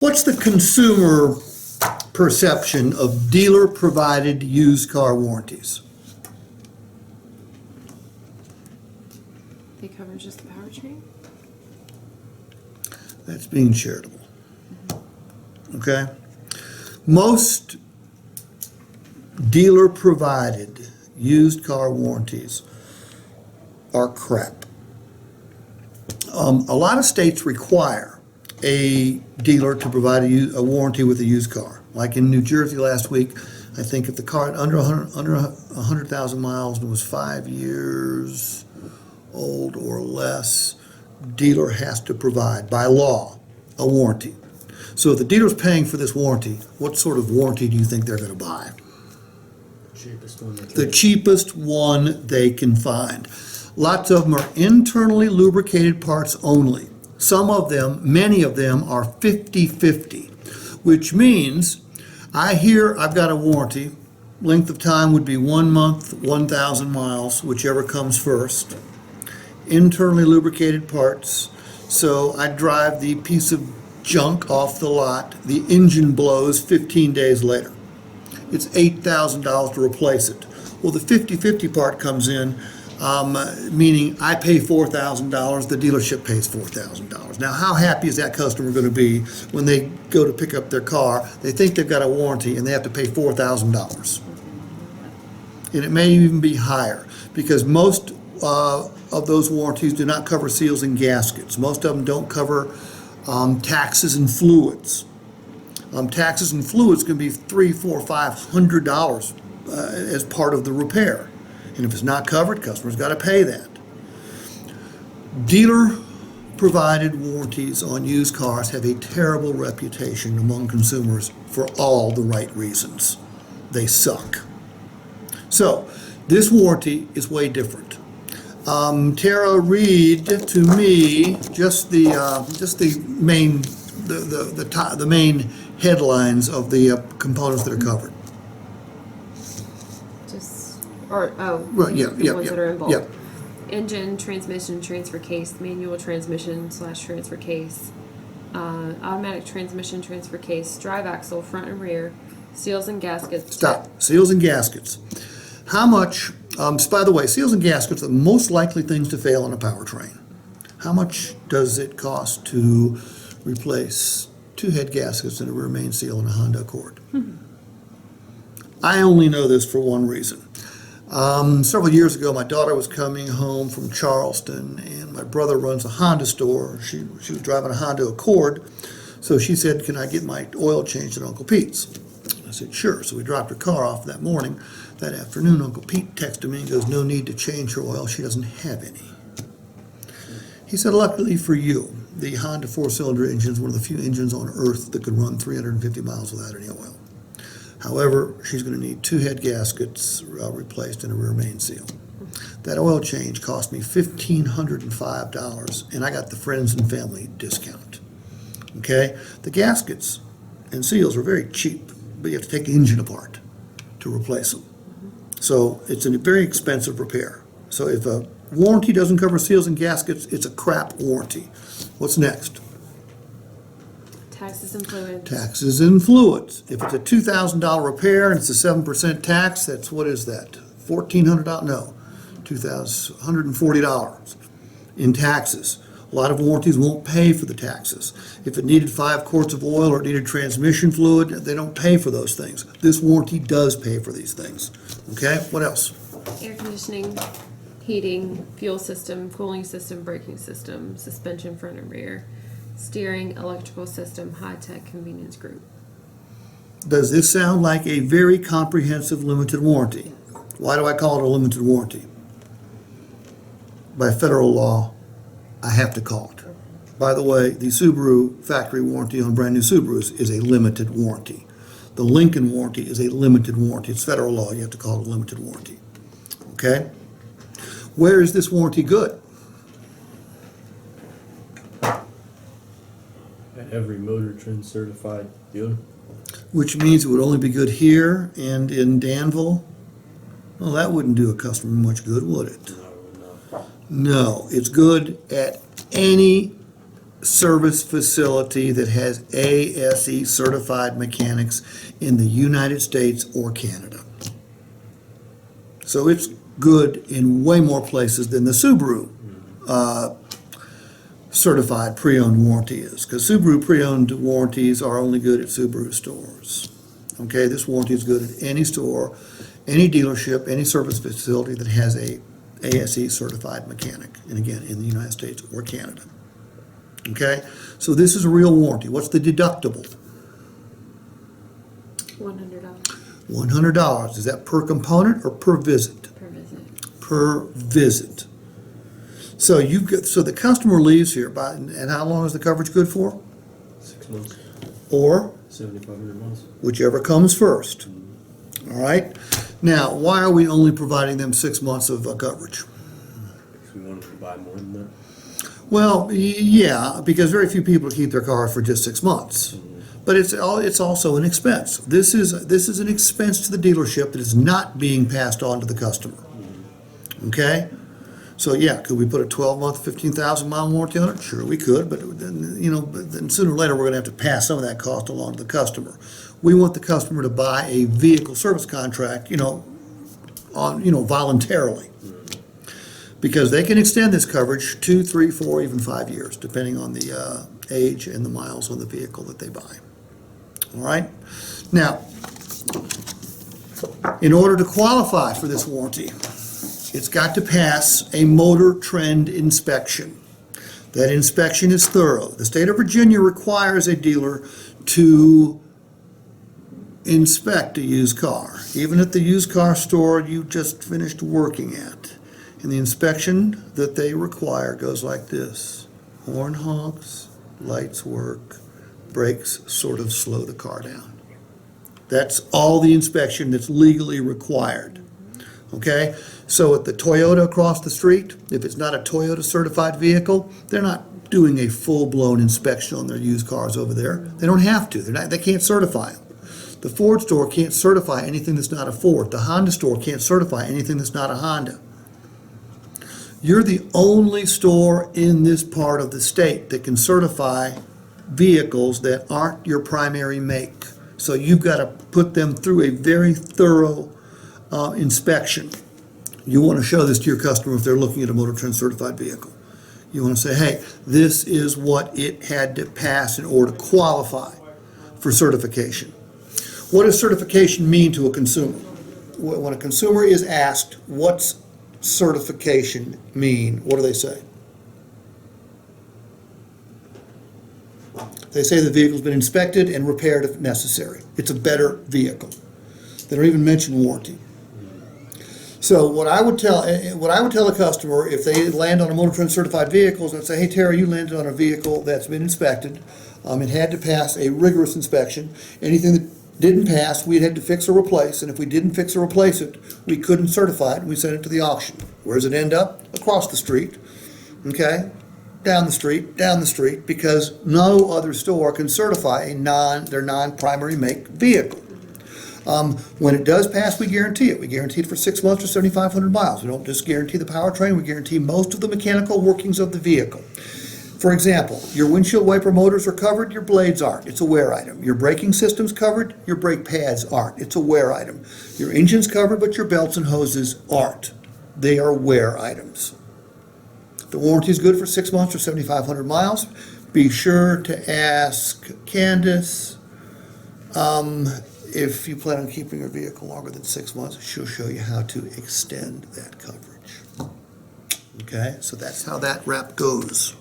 What's the consumer perception of dealer-provided used car warranties? They cover just the powertrain? That's being charitable. Okay? Most dealer-provided used car warranties are crap. A lot of states require a dealer to provide a warranty with a used car. Like in New Jersey last week, I think if the car had under 100,000 miles and was 5 years old or less, dealer has to provide, by law, a warranty. So if the dealer's paying for this warranty, what sort of warranty do you think they're going to buy? Cheapest one they can. The cheapest one they can find. Lots of them are internally lubricated parts only. Some of them, many of them, are 50-50, which means I hear I've got a warranty. Length of time would be 1 month, 1,000 miles, whichever comes first. Internally lubricated parts. So I drive the piece of junk off the lot. The engine blows 15 days later. It's $8,000 to replace it. Well, the 50-50 part comes in, meaning I pay $4,000, the dealership pays $4,000. Now, how happy is that customer going to be when they go to pick up their car? They think they've got a warranty and they have to pay $4,000. And it may even be higher because most of those warranties do not cover seals and gaskets. Most of them don't cover taxes and fluids. Taxes and fluids can be $300, $400, $500 as part of the repair. And if it's not covered, customers got to pay that. Dealer-provided warranties on used cars have a terrible reputation among consumers for all the right reasons. They suck. So this warranty is way different. Tara, read to me just the main headlines of the components that are covered. Right, yeah, the yeah, ones yeah, that are in bulk. yeah. Engine, transmission, transfer case, manual transmission / transfer case, automatic transmission, transfer case, drive axle, front and rear, seals and gaskets. Stop. Seals and gaskets. How much, by the way, seals and gaskets are the most likely things to fail on a powertrain. How much does it cost to replace 2 head gaskets and a rear main seal in a Honda Accord? I only know this for one reason. Several years ago, my daughter was coming home from Charleston, and my brother runs a Honda store. She was driving a Honda Accord, so she said, "Can I get my oil changed at Uncle Pete's?" I said, "Sure." So we dropped her car off that morning. That afternoon, Uncle Pete texted me and goes, "No need to change her oil. She doesn't have any." He said, "Luckily for you, the Honda 4-cylinder engine is one of the few engines on earth that could run 350 miles without any oil. However, she's going to need 2 head gaskets replaced and a rear main seal." That oil change cost me $1,505, and I got the friends and family discount. Okay? The gaskets and seals are very cheap, but you have to take the engine apart to replace them. So it's a very expensive repair. So if a warranty doesn't cover seals and gaskets, it's a crap warranty. What's next? Taxes and fluids. Taxes and fluids. If it's a $2,000 repair and it's a 7% tax, that's, what is that? $1,400? No, $140 in taxes. A lot of warranties won't pay for the taxes. If it needed 5 quarts of oil or it needed transmission fluid, they don't pay for those things. This warranty does pay for these things. Okay, what else? Air conditioning, heating, fuel system, cooling system, braking system, suspension front and rear, steering, electrical system, high-tech convenience group. Does this sound like a very comprehensive limited warranty? Why do I call it a limited warranty? By federal law, I have to call it. By the way, the Subaru factory warranty on brand new Subarus is a limited warranty. The Lincoln warranty is a limited warranty. It's federal law. You have to call it a limited warranty. Okay? Where is this warranty good? At every Motor Trend certified dealer. Which means it would only be good here and in Danville. Well, that wouldn't do a customer much good, would it? No, no. No, it's good at any service facility that has ASE certified mechanics in the United States or Canada. So it's good in way more places than the Subaru certified pre-owned warranty is, because Subaru pre-owned warranties are only good at Subaru stores. Okay, this warranty is good at any store, any dealership, any service facility that has a ASE certified mechanic, and again, in the United States or Canada. Okay, so this is a real warranty. What's the deductible? $100 $100. Is that per component or per visit? per visit. Per visit. So so the customer leaves here and how long is the coverage good for? 6 months, Or 7,500 miles. whichever comes first. All right. Now, why are we only providing them 6 months of coverage? Because we wanted to buy more than that. Well, yeah, because very few people keep their cars for just 6 months. But it's also an expense. This is an expense to the dealership that is not being passed on to the customer. Okay? So yeah, could we put a 12-month, 15,000-mile warranty on it? Sure, we could, but then sooner or later we're going to have to pass some of that cost along to the customer. We want the customer to buy a vehicle service contract, voluntarily, because they can extend this coverage 2, 3, 4, even 5 years, depending on the age and the miles on the vehicle that they buy. All right. Now, in order to qualify for this warranty, it's got to pass a motor trend inspection. That inspection is thorough. The state of Virginia requires a dealer to inspect a used car, even at the used car store you just finished working at. And the inspection that they require goes like this. Horn honks, lights work, brakes sort of slow the car down. That's all the inspection that's legally required. Okay? So at the Toyota across the street, if it's not a Toyota certified vehicle, they're not doing a full-blown inspection on their used cars over there. They don't have to. They can't certify them. The Ford store can't certify anything that's not a Ford. The Honda store can't certify anything that's not a Honda. You're the only store in this part of the state that can certify vehicles that aren't your primary make. So you've got to put them through a very thorough inspection. You want to show this to your customer if they're looking at a Motor Trend certified vehicle. You want to say, hey, this is what it had to pass in order to qualify for certification. What does certification mean to a consumer? When a consumer is asked, what's certification mean? What do they say? They say the vehicle's been inspected and repaired if necessary. It's a better vehicle. They don't even mention warranty. So what I would tell a customer if they land on a Motor Trend certified vehicle is I'd say, hey Terry, you landed on a vehicle that's been inspected. It had to pass a rigorous inspection. Anything that didn't pass, we had to fix or replace, and if we didn't fix or replace it, we couldn't certify it, and we sent it to the auction. Where does it end up? Across the street, okay? Down the street, because no other store can certify their non-primary make vehicle. When it does pass, we guarantee it. We guarantee it for 6 months or 7,500 miles. We don't just guarantee the powertrain, we guarantee most of the mechanical workings of the vehicle. For example, your windshield wiper motors are covered, your blades aren't. It's a wear item. Your braking system's covered, your brake pads aren't. It's a wear item. Your engine's covered, but your belts and hoses aren't. They are wear items. The warranty is good for 6 months or 7,500 miles. Be sure to ask Candace if you plan on keeping your vehicle longer than 6 months. She'll show you how to extend that coverage. Okay, so that's how that wrap goes.